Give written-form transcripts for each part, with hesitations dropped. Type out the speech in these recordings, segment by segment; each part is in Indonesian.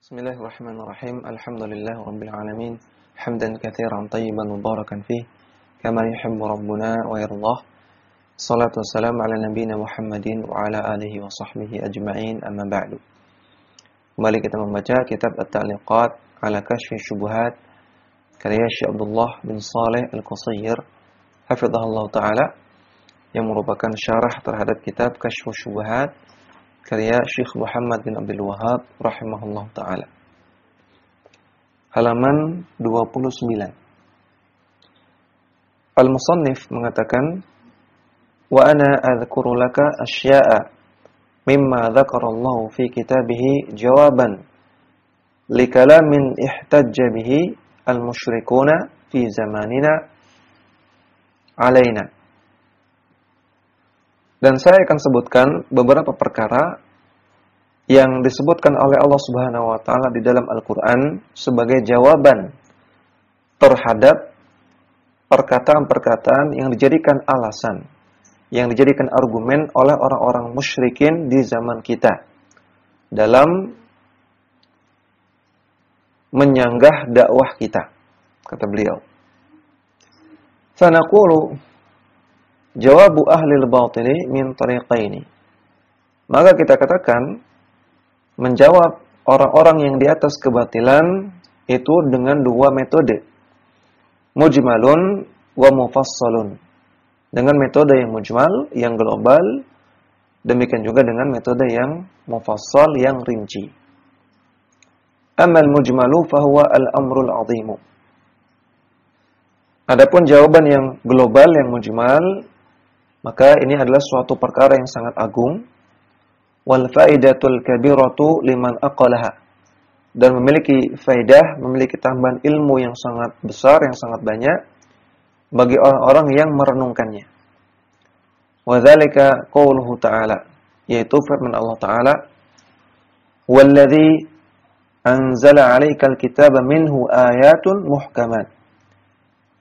Bismillahirrahmanirrahim. Alhamdulillah rabbil alamin. Hamdan katsiran tayyiban mubarakan fih kama yuhibbu rabbuna wa yardah. Shalatu wassalamu ala nabiyyina Muhammadin wa ala alihi wa sahbihi ajma'in, amma ba'du. Kembali kita membaca kitab At-Ta'liqat ala Kashfi Syubhat karya Syekh Abdullah bin Shalih Al-Qusayr hafizahullah taala, yang merupakan syarah terhadap kitab Kashfu Syubhat karya Syekh Muhammad bin Abdul Wahhab rahimahullah ta'ala. Halaman 29. Al-Musannif mengatakan, wa ana adhkuru laka asya'a mimma dzakarallahu fi kitabihi jawaban likalamin ihtajja bihi al-musyrikuna fi zamanina alaina. Dan saya akan sebutkan beberapa perkara yang disebutkan oleh Allah Subhanahu wa taala di dalam Al-Qur'an sebagai jawaban terhadap perkataan-perkataan yang dijadikan alasan, yang dijadikan argumen oleh orang-orang musyrikin di zaman kita dalam menyanggah dakwah kita, kata beliau. Sanaqulu jawabu ahli al-batili min tariqaini. Maka kita katakan, menjawab orang-orang yang di atas kebatilan itu dengan dua metode. Mujmalun wa mufassalun. Dengan metode yang mujmal, yang global, demikian juga dengan metode yang mufassal, yang rinci. Amal mujmalu fahuwa al-amrul azimu. Adapun jawaban yang global, yang mujmal, maka ini adalah suatu perkara yang sangat agung. Wal faidatul kabiratu liman aqalaha. Dan memiliki faidah, memiliki tambahan ilmu yang sangat besar, yang sangat banyak bagi orang-orang yang merenungkannya. Wa dzalika qauluhu ta'ala, yaitu firman Allah Ta'ala, "Walladzi anzala 'alaikal kitaba minhu ayatun muhkamat."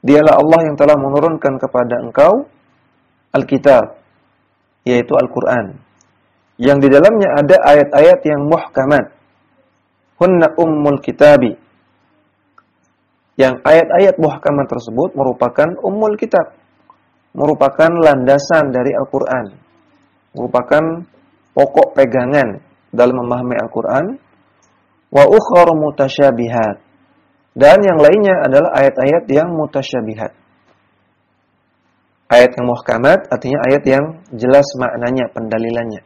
Dialah Allah yang telah menurunkan kepada engkau Al-Kitab, yaitu Al-Quran, yang di dalamnya ada ayat-ayat yang muhkamat. Hunna ummul kitabi. Yang ayat-ayat muhkamat tersebut merupakan ummul kitab, merupakan landasan dari Al-Quran, merupakan pokok pegangan dalam memahami Al-Quran. Wa ukhra mutasyabihat. Dan yang lainnya adalah ayat-ayat yang mutasyabihat. Ayat yang muhkamat artinya ayat yang jelas maknanya, pendalilannya.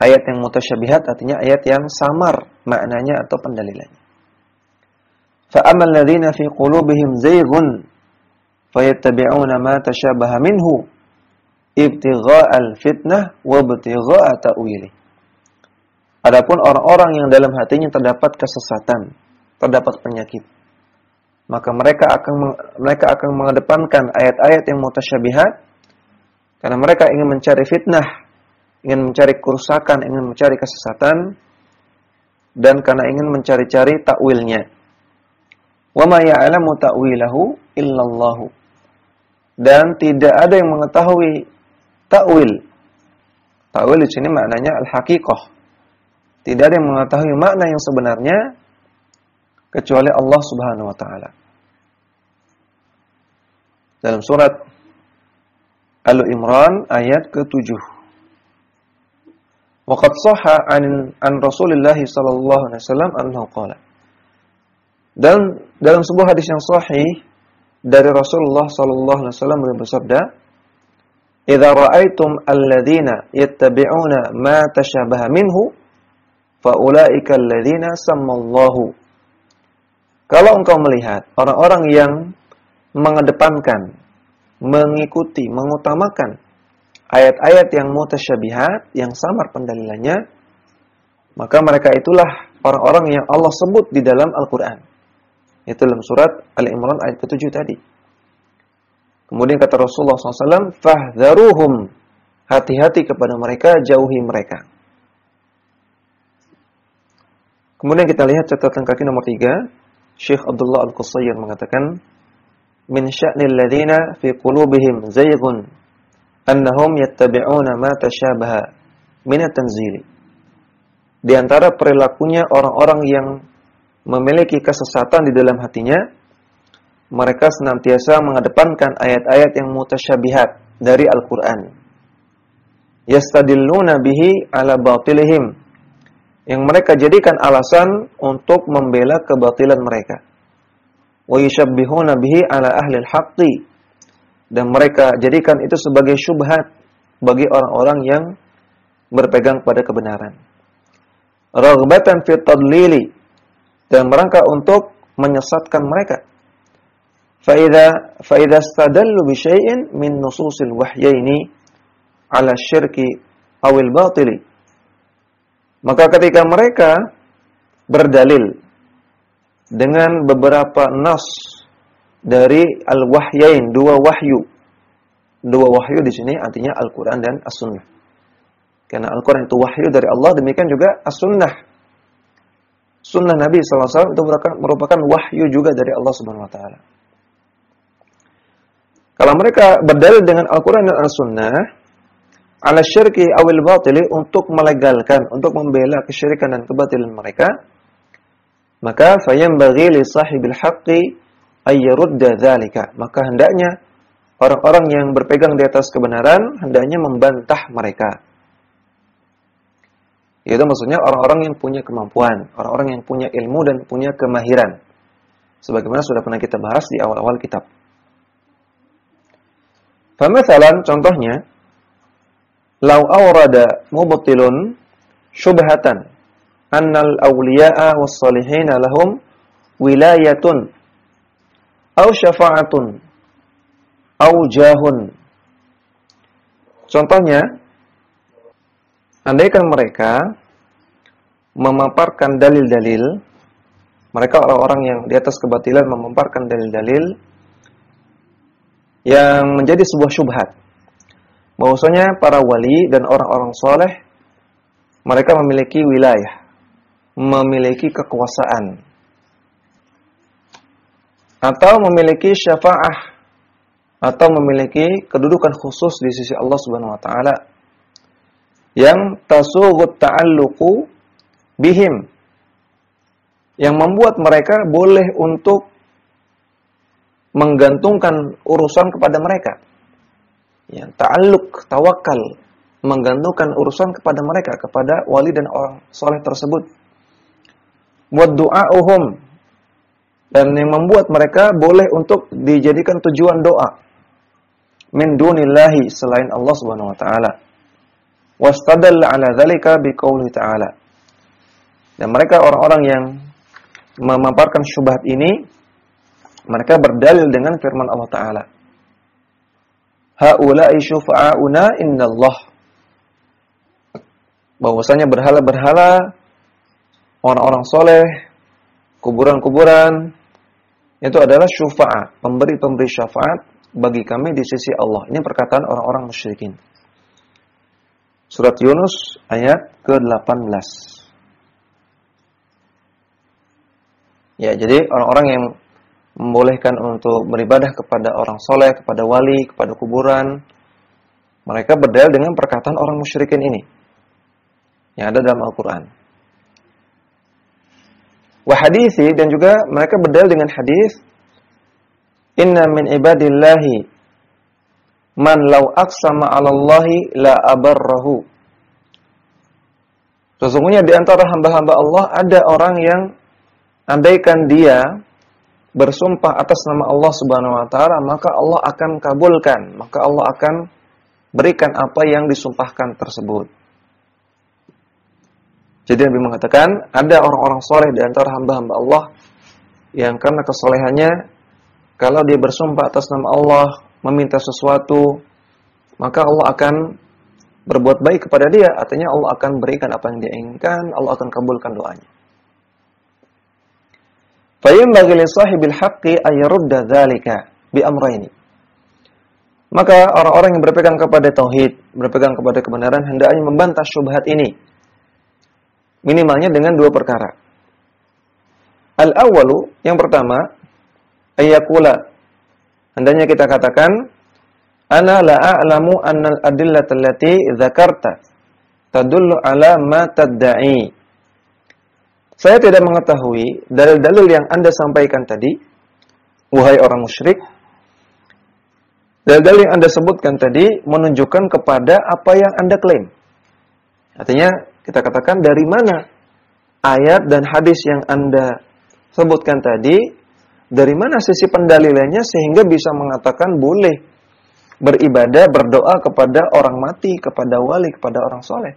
Ayat yang mutasyabihat artinya ayat yang samar maknanya atau pendalilannya. فَأَمَّا الَّذِينَ فِي قُلُوبِهِمْ زَيْغٌ فَيَتَّبِعُونَ مَا تَشَابَهَ مِنْهُ ابْتِغَاءَ الْفِتْنَةِ وَابْتِغَاءَ تَأْوِيلِهِ. Adapun orang-orang yang dalam hatinya terdapat kesesatan, terdapat penyakit, maka mereka akan mengedepankan ayat-ayat yang mutasyabihat karena mereka ingin mencari fitnah, ingin mencari kerusakan, ingin mencari kesesatan, dan karena ingin mencari-cari takwilnya. Wa ma ya'lamu ta'wilahu illallahu. Dan tidak ada yang mengetahui takwil. Takwil di sini maknanya al-haqiqah. Tidak ada yang mengetahui makna yang sebenarnya kecuali Allah Subhanahu wa taala. Dalam surat Al-Imran ayat ke-7. Wa qad shahha an Rasulillah sallallahu alaihi wasallam annahu qala. Dan dalam sebuah hadis yang sahih dari Rasulullah sallallahu alaihi wasallam beliau bersabda, "Idza ra'aitum alladziina yattabi'una ma tashabaha minhu fa ulaika alladziina sammallahu." Kalau engkau melihat orang-orang yang mengedepankan, mengikuti, mengutamakan ayat-ayat yang mutasyabihat, yang samar pendalilannya, maka mereka itulah orang-orang yang Allah sebut di dalam Al-Quran. Itu dalam surat Al-Imran ayat ke-7 tadi. Kemudian kata Rasulullah SAW, "Fahdharuhum." Hati-hati kepada mereka, jauhi mereka. Kemudian kita lihat catatan kaki nomor 3. Syekh Abdullah Al-Qusayr mengatakan, min sya'nil ladzina fi qulubihim zayghun annahum yattabi'una ma tashabaha min at-tanzili. di antara perilakunya orang-orang yang memiliki kesesatan di dalam hatinya, mereka senantiasa mengedepankan ayat-ayat yang mutasyabihat dari Al-Quran. Yastadilluna bihi ala batilihim, yang mereka jadikan alasan untuk membela kebatilan mereka. Wa yushabbihuna bihi ala ahli al-haqqi, dan mereka jadikan itu sebagai syubhat bagi orang-orang yang berpegang pada kebenaran. Raghbatan fi tadlili, dan merangka untuk menyesatkan mereka. Fa idza istadallu bi syai'in min nususil wahyaini ala syirki awil batili, maka ketika mereka berdalil dengan beberapa nas dari al-wahyain, dua wahyu. Dua wahyu di sini artinya Al-Qur'an dan As-Sunnah. Karena Al-Qur'an itu wahyu dari Allah, demikian juga As-Sunnah. Sunnah Nabi sallallahu alaihi wasallam itu merupakan wahyu juga dari Allah Subhanahu wa taala. Kalau mereka berdalil dengan Al-Qur'an dan As-Sunnah ala syirki awil batili, untuk melegalkan, untuk membela kesyirikan dan kebatilan mereka, maka fayanbaghi li sahibil haqqi ay yurda dzalika, maka hendaknya orang-orang yang berpegang di atas kebenaran hendaknya membantah mereka. Itu maksudnya orang-orang yang punya kemampuan, orang-orang yang punya ilmu dan punya kemahiran. Sebagaimana sudah pernah kita bahas di awal-awal kitab. Famathalan, contohnya, lau awrada mubtilun syubhatan annal awliya'a was-salihina lahum wilayatun aw syafa'atun aw jahun. Contohnya, andaikan mereka memaparkan dalil-dalil, mereka orang-orang yang di atas kebatilan memaparkan dalil-dalil yang menjadi sebuah syubhat, bahwasanya para wali dan orang-orang soleh mereka memiliki wilayah, memiliki kekuasaan, atau memiliki syafa'ah, atau memiliki kedudukan khusus di sisi Allah Subhanahu wa taala, yang tasughut ta'alluqu bihim, yang membuat mereka boleh untuk menggantungkan urusan kepada mereka. Ya, ta'alluq, tawakal, menggantungkan urusan kepada mereka, kepada wali dan orang soleh tersebut. Wa du'a'uhum, dan yang membuat mereka boleh untuk dijadikan tujuan doa min dunillahi, selain Allah Subhanahu wa taala. Wastadalla ala dzalika biqouli ta'ala, dan mereka orang-orang yang memaparkan syubhat ini, mereka berdalil dengan firman Allah taala, haula'i syufa'auna indallah, bahwasanya berhala-berhala, orang-orang soleh, kuburan-kuburan itu adalah syufa'a, pemberi-pemberi syafaat bagi kami di sisi Allah. Ini perkataan orang-orang musyrikin. Surat Yunus ayat ke-18. Ya, jadi orang-orang yang membolehkan untuk beribadah kepada orang soleh, kepada wali, kepada kuburan, mereka berdalil dengan perkataan orang musyrikin ini yang ada dalam Al-Quran. Wa hadithi, dan juga mereka berdalil dengan hadis, inna min ibadillahi man law aqsama 'ala Allahi la abarrahu. Sesungguhnya di antara hamba-hamba Allah ada orang yang andaikan dia bersumpah atas nama Allah Subhanahu wa taala, maka Allah akan kabulkan, maka Allah akan berikan apa yang disumpahkan tersebut. Jadi Nabi mengatakan, ada orang-orang soleh di antara hamba-hamba Allah yang karena kesolehannya, kalau dia bersumpah atas nama Allah, meminta sesuatu, maka Allah akan berbuat baik kepada dia. Artinya Allah akan berikan apa yang dia inginkan, Allah akan kabulkan doanya. Fayanbaghi li sahibil haqqi ay yurda dzalika bi amrayni. Maka orang-orang yang berpegang kepada tauhid, berpegang kepada kebenaran, hendaknya membantah syubhat ini. Minimalnya dengan dua perkara. Al-awwalu, yang pertama, ayyakula, hendaknya kita katakan, ana la a'lamu anna al-adillata allati dzakarta tadullu ala ma tadda'i. Saya tidak mengetahui dalil-dalil yang Anda sampaikan tadi, wahai orang musyrik. Dalil-dalil yang Anda sebutkan tadi menunjukkan kepada apa yang Anda klaim. Artinya, kita katakan dari mana ayat dan hadis yang Anda sebutkan tadi, dari mana sisi pendalilannya sehingga bisa mengatakan boleh beribadah, berdoa kepada orang mati, kepada wali, kepada orang soleh.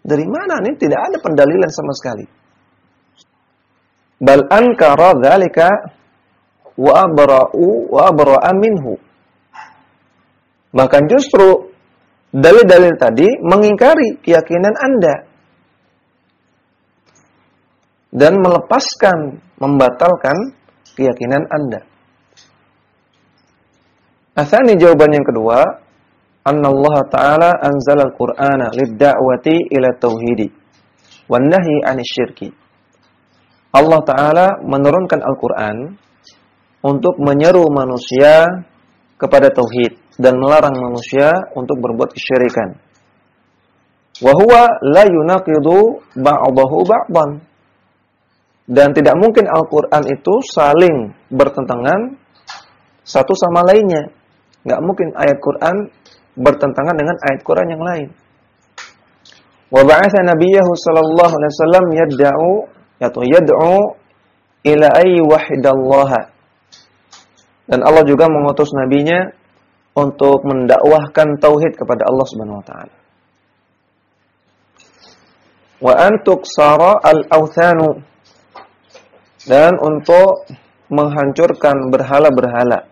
Dari mana? Ini tidak ada pendalilan sama sekali. Bal ankara dzalika wa abra'a minhu. Bahkan justru dalil-dalil tadi mengingkari keyakinan Anda dan melepaskan, membatalkan keyakinan Anda. Atsani, jawaban yang kedua, annallaha ta'ala anzala al-Qur'ana lid-da'wati ila tauhidi wan nahyi 'anil syirki. Allah Ta'ala menurunkan Al-Qur'an untuk menyeru manusia kepada tauhid dan melarang manusia untuk berbuat kesyirikan. Wa huwa la yunaqidu ba'dahu ba'dan. Dan tidak mungkin Al-Qur'an itu saling bertentangan satu sama lainnya. Enggak mungkin ayat Qur'an bertentangan dengan ayat Qur'an yang lain. Wa ba'atha nabiyyahu sallallahu alaihi wasallam yad'u ila ayyi wahidallaha. Dan Allah juga mengutus nabinya untuk mendakwahkan tauhid kepada Allah Subhanahu wa taala. Wa an tuksara al-awthanu, dan untuk menghancurkan berhala-berhala.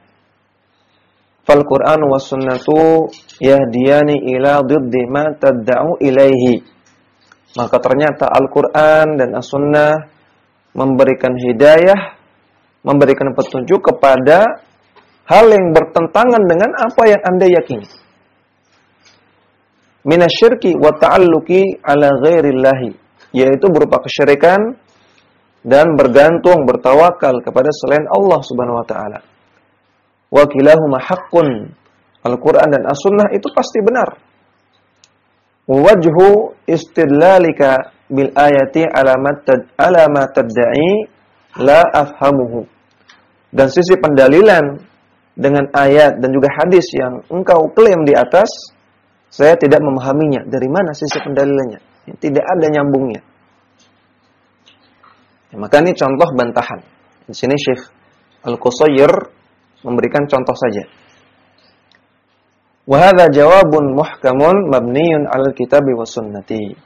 Fal Qur'an was sunnatu yahdiyani ila diddi ma tad'u ilaihi. Maka ternyata Al-Qur'an dan As-Sunnah memberikan hidayah, memberikan petunjuk kepada hal yang bertentangan dengan apa yang Anda yakini. Minasyirki wa ta'alluqi ala ghairillahi, yaitu berupa kesyirikan dan bergantung, bertawakal kepada selain Allah Subhanahu wa taala. Wa kilahuma haqqun. Al-Qur'an dan As-Sunnah itu pasti benar. Wajhu istidlalika bil ayati ala ma tad'i la afhamuhu. Dan sisi pendalilan dengan ayat dan juga hadis yang engkau klaim di atas, saya tidak memahaminya. Dari mana sisi pendalilannya? Tidak ada nyambungnya. Ya, maka ini contoh bantahan. Di sini Syekh Al-Qusair memberikan contoh saja. Wa hadza jawabun muhkamun mabniyun 'alal kitabi was sunnati.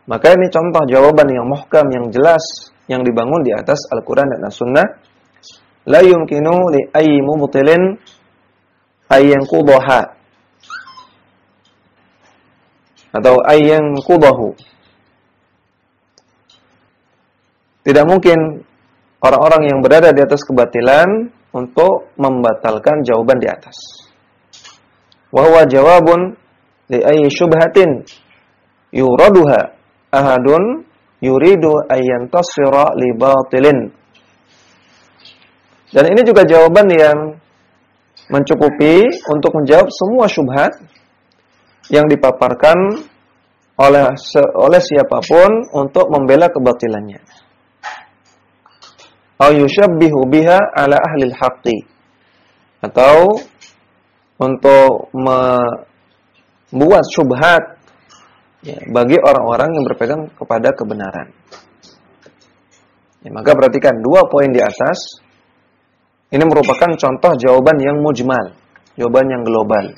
Maka ini contoh jawaban yang muhkam, yang jelas, yang dibangun di atas Al-Qur'an dan As-Sunnah. La yumkinu li ayyi mubtilin ayyan qudaha atau ayyan qudahu. Tidak mungkin orang-orang yang berada di atas kebatilan untuk membatalkan jawaban di atas. Wa huwa jawabun li ayyi syubhatin yuraduha ahadun yuridu ayyan tasira li batilin. Dan ini juga jawaban yang mencukupi untuk menjawab semua syubhat yang dipaparkan oleh siapapun untuk membela kebatilannya. Au yushabbihu biha ala ahli al-haqqi, atau untuk membuat syubhat ya, bagi orang-orang yang berpegang kepada kebenaran. Ya, maka perhatikan dua poin di atas. Ini merupakan contoh jawaban yang mujmal, jawaban yang global.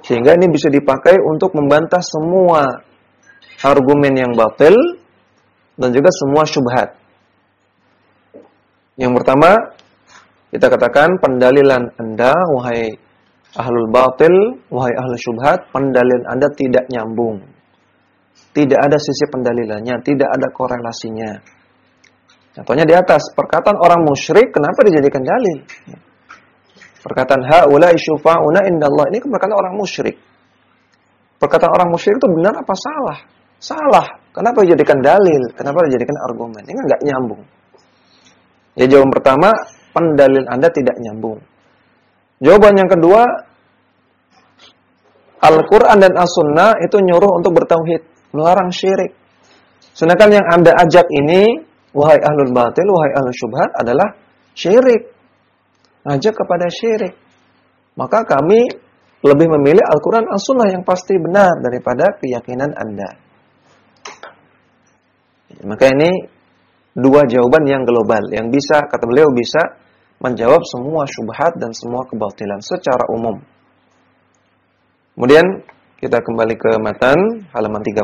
Sehingga ini bisa dipakai untuk membantah semua argumen yang batil dan juga semua syubhat. Yang pertama, kita katakan pendalilan Anda, wahai ahlul batil, wahai ahlul syubhat, pendalilan Anda tidak nyambung. Tidak ada sisi pendalilannya, tidak ada korelasinya. Contohnya di atas, perkataan orang musyrik kenapa dijadikan dalil? Perkataan haula'i syufa'una indallah, ini perkataan orang musyrik. Perkataan orang musyrik itu benar apa salah? Salah. Kenapa dijadikan dalil? Kenapa dijadikan argumen? Ini enggak nyambung. Ya, jawaban pertama, pendalil Anda tidak nyambung. Jawaban yang kedua, Al-Quran dan As-Sunnah itu nyuruh untuk bertauhid, melarang syirik. Sedangkan yang Anda ajak ini, wahai ahlul batil, wahai ahlul syubhat, adalah syirik. Ngajak kepada syirik. Maka kami lebih memilih Al-Quran As-Sunnah yang pasti benar daripada keyakinan Anda. Maka ini dua jawaban yang global, yang bisa, kata beliau, bisa menjawab semua syubhat dan semua kebatilan secara umum. Kemudian kita kembali ke matan halaman 30.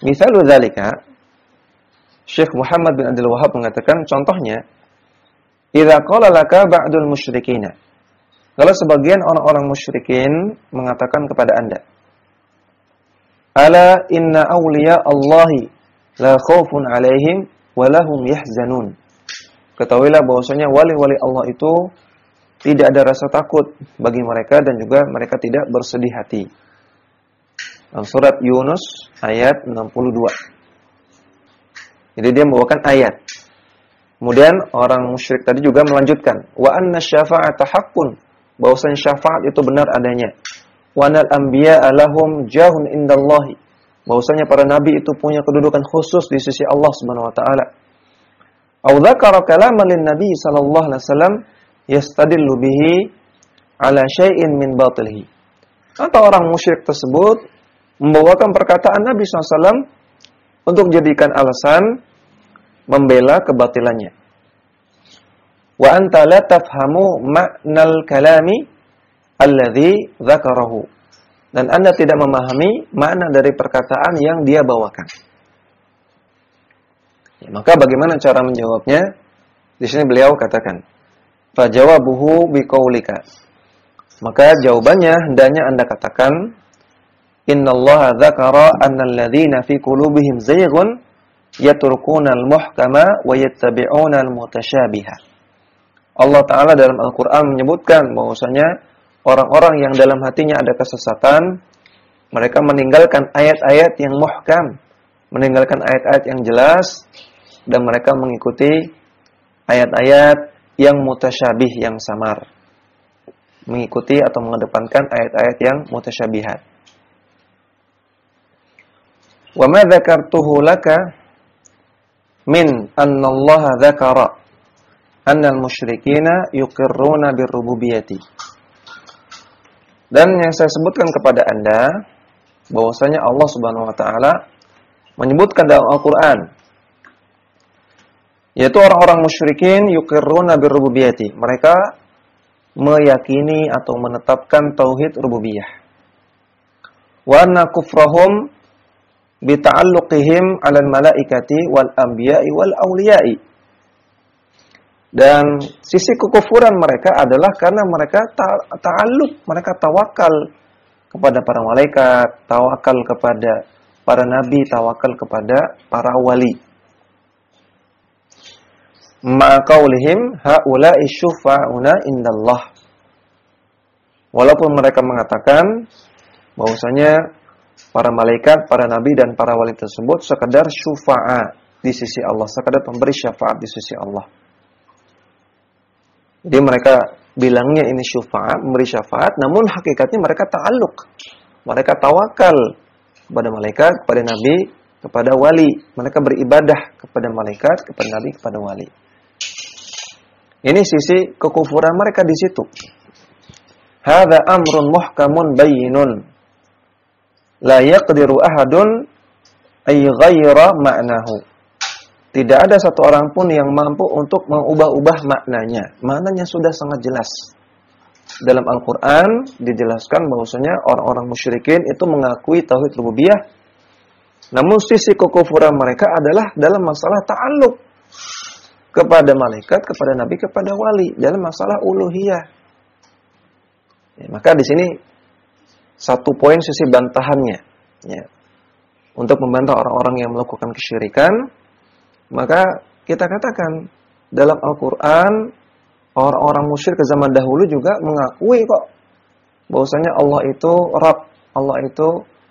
Misalul dzalika, Syekh Muhammad bin Abdul Wahhab mengatakan contohnya, idza qala laka ba'dul musyrikina. Kalau sebagian orang-orang musyrikin mengatakan kepada Anda, ala inna awliya Allahi la khaufun 'alaihim wa lahum yahzanun. Ketahuilah bahwasanya wali-wali Allah itu tidak ada rasa takut bagi mereka dan juga mereka tidak bersedih hati. Dalam surat Yunus ayat 62. Jadi dia membawakan ayat. Kemudian orang musyrik tadi juga melanjutkan, wa anna syafa'ata haqqun, bahwasanya syafaat itu benar adanya. Wa anal anbiya'a lahum jahun indallahi, bahwasanya para nabi itu punya kedudukan khusus di sisi Allah Subhanahu wa taala. Au dzakara kalaman lin-nabi sallallahu alaihi wasallam yastadillu bihi ala syai'in min batilihi. Atau orang musyrik tersebut membawakan perkataan Nabi SAW untuk jadikan alasan membela kebatilannya. Wa anta la tafhamu ma'nal kalami alladhi dzakarahu. Dan Anda tidak memahami makna dari perkataan yang dia bawakan. Ya, maka bagaimana cara menjawabnya? Di sini beliau katakan, fajawabuhu biqaulika. Maka jawabannya hendaknya Anda katakan, innallaha dzakara annal ladzina fi qulubihim zayghun yatrukuna al-muhkama wa yattabi'una al-mutasyabiha. Allah Ta'ala dalam Al-Quran menyebutkan bahwasanya orang-orang yang dalam hatinya ada kesesatan, mereka meninggalkan ayat-ayat yang muhkam, meninggalkan ayat-ayat yang jelas, dan mereka mengikuti ayat-ayat yang mutasyabih, yang samar. Mengikuti atau mengedepankan ayat-ayat yang mutasyabihat. Wa ma dzakartuhu laka min anna Allah dzakara anna al-musyrikina yuqirruna birrububiyyati. Dan yang saya sebutkan kepada Anda bahwasanya Allah Subhanahu wa taala menyebutkan dalam Al-Qur'an, yaitu orang-orang musyrikin yuqirruna birrububiyyati, mereka meyakini atau menetapkan tauhid rububiyah. Wa anna kufrahum bita'alluqihim 'alal malaikati wal anbiya'i wal awliya'i. Dan sisi kekufuran mereka adalah karena mereka ta'alluq, mereka tawakal kepada para malaikat, tawakal kepada para nabi, tawakal kepada para wali. Ma'aqaulihim haula'i syufa'una indallah. Walaupun mereka mengatakan bahwasanya para malaikat, para nabi dan para wali tersebut sekadar syufa'a di sisi Allah, sekadar pemberi syafaat di sisi Allah. Jadi mereka bilangnya ini syufa'a, memberi syafaat, namun hakikatnya mereka ta'alluq. Mereka tawakal kepada malaikat, kepada nabi, kepada wali. Mereka beribadah kepada malaikat, kepada nabi, kepada wali. Ini sisi kekufuran mereka di situ. Hadza amrun muhkamun bayyinun la yaqdiru ahadun ay ghaira ma'nahu. Tidak ada satu orang pun yang mampu untuk mengubah-ubah maknanya. Maknanya sudah sangat jelas. Dalam Al-Qur'an dijelaskan bahwasanya orang-orang musyrikin itu mengakui tauhid rububiyah, namun sisi kekufuran mereka adalah dalam masalah ta'alluq kepada malaikat, kepada nabi, kepada wali, dalam masalah uluhiyah. Ya, maka di sini satu poin sisi bantahannya, ya. Untuk membantah orang-orang yang melakukan kesyirikan, maka kita katakan dalam Al-Quran orang-orang musyrik ke zaman dahulu juga mengakui kok bahwasanya Allah itu Rabb, Allah itu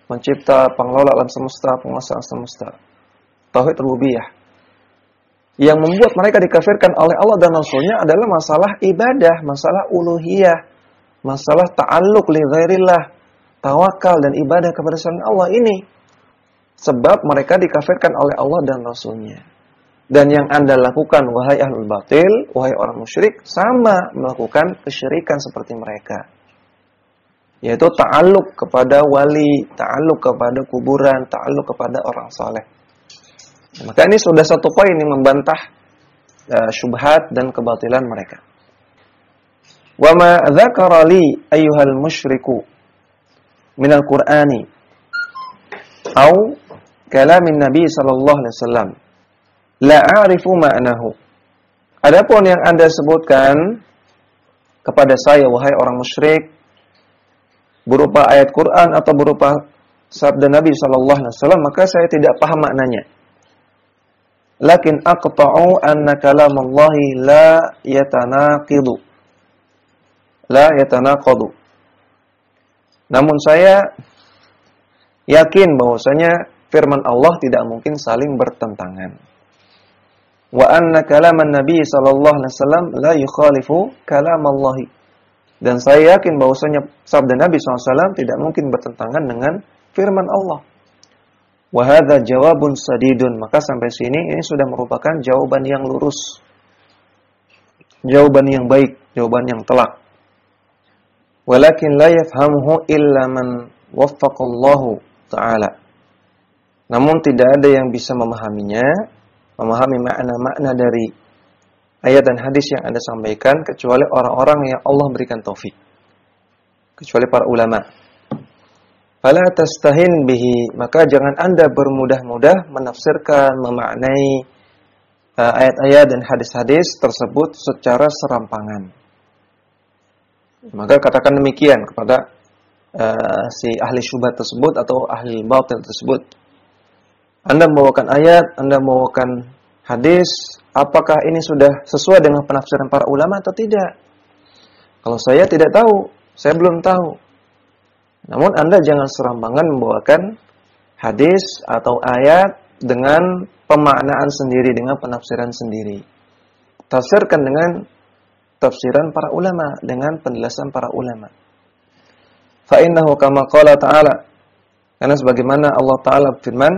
mencipta, pengelola alam semesta, penguasa alam semesta. Tauhid rububiyah. Yang membuat mereka dikafirkan oleh Allah dan Rasulnya adalah masalah ibadah, masalah uluhiyah, masalah ta'alluq li ghairillah, tawakal dan ibadah kepada selain Allah ini. sebab mereka dikafirkan oleh Allah dan Rasul-Nya. Dan yang Anda lakukan, wahai ahlul batil, wahai orang musyrik, sama melakukan kesyirikan seperti mereka. Yaitu ta'alluq kepada wali, ta'alluq kepada kuburan, ta'alluq kepada orang saleh. Maka ini sudah satu poin yang membantah syubhat dan kebatilan mereka. Wa ma dzakara li ayyuhal musyriku minal Qur'ani au kalamin Nabi sallallahu alaihi wasallam la a'rifu ma'nahu. Adapun yang Anda sebutkan kepada saya wahai orang musyrik berupa ayat Quran atau berupa sabda Nabi sallallahu alaihi wasallam, maka saya tidak paham maknanya. Lakin aqta'u anna kalamallahi la yatanaqidu. La yatanaqadu. Namun saya yakin bahwasanya firman Allah tidak mungkin saling bertentangan. Wa anna kalaman Nabi sallallahu alaihi wasallam la yukhalifu kalamallahi. Dan saya yakin bahwasanya sabda Nabi SAW tidak mungkin bertentangan dengan firman Allah. Wa hadza jawabun sadidun. Maka sampai sini ini sudah merupakan jawaban yang lurus. Jawaban yang baik, jawaban yang telak. Walakin la yafhamuhu illa man waffaqallahu ta'ala. Namun tidak ada yang bisa memahaminya, memahami makna-makna dari ayat dan hadis yang Anda sampaikan kecuali orang-orang yang Allah berikan taufik. Kecuali para ulama. Fala tastahin bihi, maka jangan Anda bermudah-mudah menafsirkan, memaknai ayat-ayat dan hadis-hadis tersebut secara serampangan. Maka katakan demikian kepada si ahli syubhat tersebut atau ahli batil tersebut. Anda membawakan ayat, Anda membawakan hadis, apakah ini sudah sesuai dengan penafsiran para ulama atau tidak? Kalau saya tidak tahu, saya belum tahu. Namun Anda jangan serampangan membawakan hadis atau ayat dengan pemaknaan sendiri, dengan penafsiran sendiri. Tafsirkan dengan tafsiran para ulama, dengan penjelasan para ulama. Fa innahu kama qala ta'ala. Karena sebagaimana Allah Ta'ala berfirman,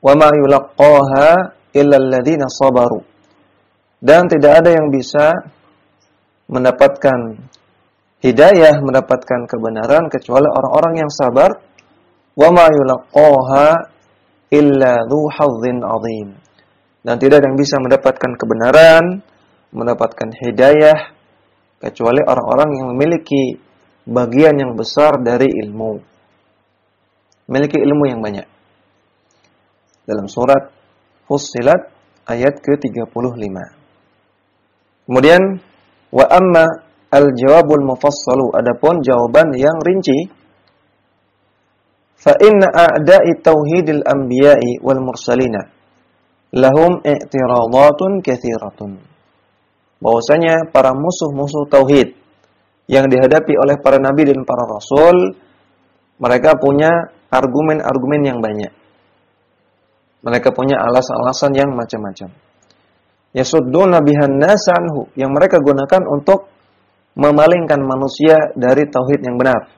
"Wa ma yulaqqaha illa alladziina sabaru." Dan tidak ada yang bisa mendapatkan hidayah, mendapatkan kebenaran kecuali orang-orang yang sabar. Wa ma yulaqqaha illa dzu hazzin 'adzim. Dan tidak ada yang bisa mendapatkan kebenaran, mendapatkan hidayah kecuali orang-orang yang memiliki bagian yang besar dari ilmu. Memiliki ilmu yang banyak. Dalam surat Fussilat ayat ke-35. Kemudian wa amma al-jawabul mufassalu, adapun jawaban yang rinci, fa inna a'da'i tauhidil anbiya'i wal mursalina lahum i'tiradatun katsiratun. Bahwasanya para musuh-musuh tauhid yang dihadapi oleh para nabi dan para rasul, mereka punya argumen-argumen yang banyak. Mereka punya alasan-alasan yang macam-macam. Yasudduna bihan nas anhu, yang mereka gunakan untuk memalingkan manusia dari tauhid yang benar.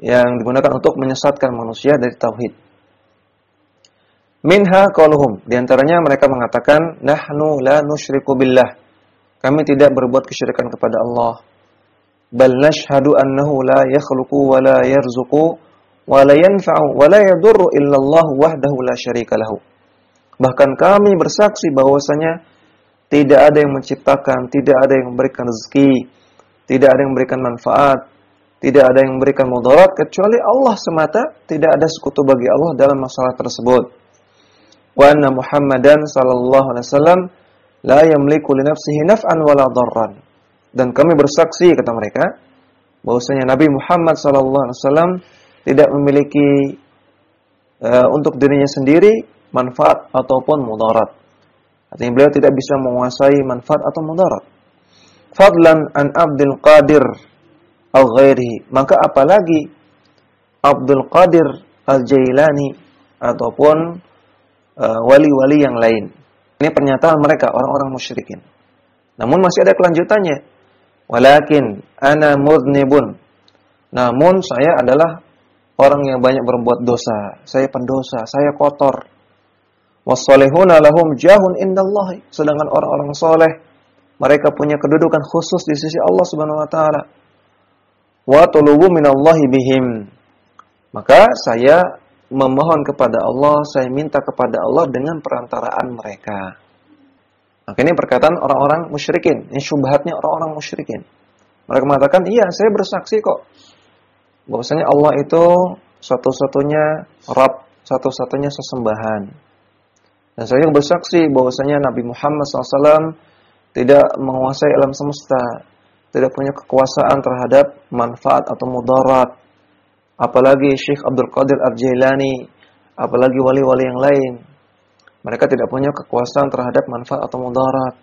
Yang digunakan untuk menyesatkan manusia dari tauhid. Minha qauluhum, di antaranya mereka mengatakan nahnu la nusyriku billah. Kami tidak berbuat kesyirikan kepada Allah. Bal nashhadu annahu la yakhluqu wa la yarzuqu wa la yanfa'u wa la yadurru illa Allah wahdahu la syarika lahu. Bahkan kami bersaksi bahwasanya tidak ada yang menciptakan, tidak ada yang memberikan rezeki, tidak ada yang memberikan manfaat, tidak ada yang memberikan mudarat kecuali Allah semata, tidak ada sekutu bagi Allah dalam masalah tersebut. Wa anna Muhammadan sallallahu alaihi wasallam la yamliku li nafsihi naf'an wala darran. Dan kami bersaksi, kata mereka, bahwasanya Nabi Muhammad sallallahu alaihi wasallam tidak memiliki untuk dirinya sendiri manfaat ataupun mudarat. Artinya beliau tidak bisa menguasai manfaat atau mudarat. Fadlan an Abdul Qadir al ghairihi, maka apalagi Abdul Qadir al-Jailani ataupun wali-wali yang lain. Ini pernyataan mereka, orang-orang musyrikin. Namun masih ada kelanjutannya. Walakin ana mudnibun. Namun saya adalah orang yang banyak berbuat dosa, saya pendosa, saya kotor. Was-salihuna lahum jahun indallahi. Sedangkan orang-orang soleh, mereka punya kedudukan khusus di sisi Allah Subhanahu wa taala. Wa tulubu minallahi bihim. Maka saya memohon kepada Allah, saya minta kepada Allah dengan perantaraan mereka. Maka ini perkataan orang-orang musyrikin. Ini syubhatnya orang-orang musyrikin. Mereka mengatakan, iya saya bersaksi kok bahwasanya Allah itu satu-satunya Rabb, satu-satunya sesembahan. Dan saya bersaksi bahwasanya Nabi Muhammad SAW tidak menguasai alam semesta, tidak punya kekuasaan terhadap manfaat atau mudarat. Apalagi Syekh Abdul Qadir Ar-Jailani, apalagi wali-wali yang lain. Mereka tidak punya kekuasaan terhadap manfaat atau mudarat.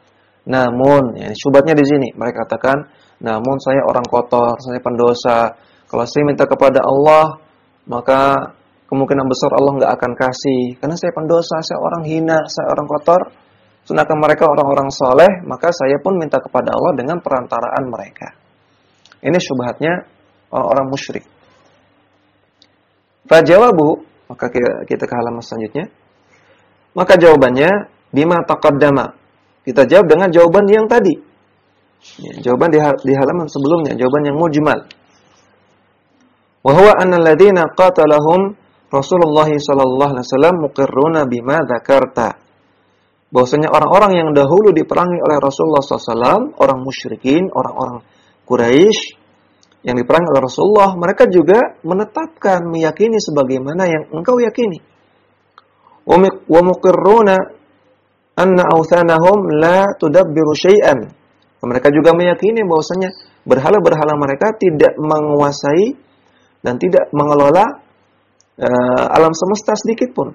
Namun, ya, syubhatnya di sini. Mereka katakan, namun saya orang kotor, saya pendosa. Kalau saya minta kepada Allah, maka kemungkinan besar Allah nggak akan kasih. Karena saya pendosa, saya orang hina, saya orang kotor. Sedangkan mereka orang-orang soleh, maka saya pun minta kepada Allah dengan perantaraan mereka. Ini syubhatnya orang-orang musyrik. Fajawabu, maka kita ke halaman selanjutnya. Maka jawabannya, bima taqaddama. Kita jawab dengan jawaban yang tadi. Ya, jawaban di halaman sebelumnya, jawaban yang mujmal. Wa huwa anna alladziina qatalahum Rasulullah sallallahu alaihi wasallam muqirruna bima dzakarta. Bahwasanya orang-orang yang dahulu diperangi oleh Rasulullah SAW, orang musyrikin, orang-orang Quraisy yang diperangi oleh Rasulullah, mereka juga menetapkan, meyakini sebagaimana yang engkau yakini. Wa muqirruna anna awthanahum la tudabbiru syai'an. Mereka juga meyakini bahwasanya berhala-berhala mereka tidak menguasai dan tidak mengelola alam semesta sedikit pun.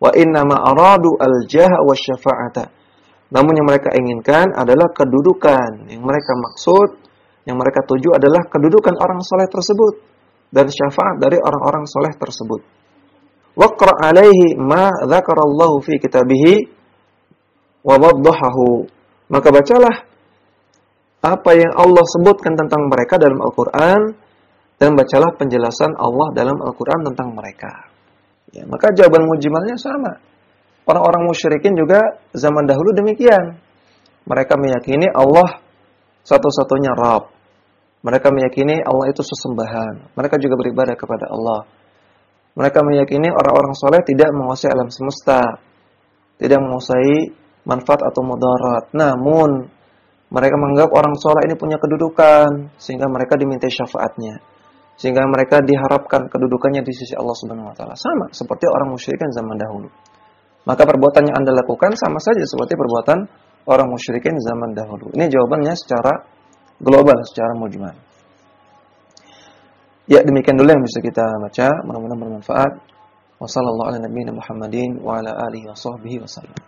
Wa innama aradu al-jaha wasyafa'ata. Namun yang mereka inginkan adalah kedudukan. Yang mereka maksud, yang mereka tuju adalah kedudukan orang soleh tersebut dan syafaat dari orang-orang soleh tersebut. Waqra' alaihi ma dzakarallahu fi kitabihi wa waddahahu. Maka bacalah apa yang Allah sebutkan tentang mereka dalam Al-Qur'an. Dan bacalah penjelasan Allah dalam Al-Quran tentang mereka. Ya, maka jawaban mujmalnya sama. Orang-orang musyrikin juga zaman dahulu demikian. Mereka meyakini Allah satu-satunya Rabb. Mereka meyakini Allah itu sesembahan. Mereka juga beribadah kepada Allah. Mereka meyakini orang-orang soleh tidak menguasai alam semesta. Tidak menguasai manfaat atau mudarat. Namun, mereka menganggap orang soleh ini punya kedudukan. Sehingga mereka dimintai syafaatnya. Sehingga mereka diharapkan kedudukannya di sisi Allah Subhanahu wa taala. Sama seperti orang musyrikin zaman dahulu. Maka perbuatan yang Anda lakukan sama saja seperti perbuatan orang musyrikin zaman dahulu. Ini jawabannya secara global, secara mujmal. Ya, demikian dulu yang bisa kita baca. Mudah-mudahan bermanfaat. Wassallallahu ala nabiyina Muhammadin wa ala alihi wa sahbihi wasallam.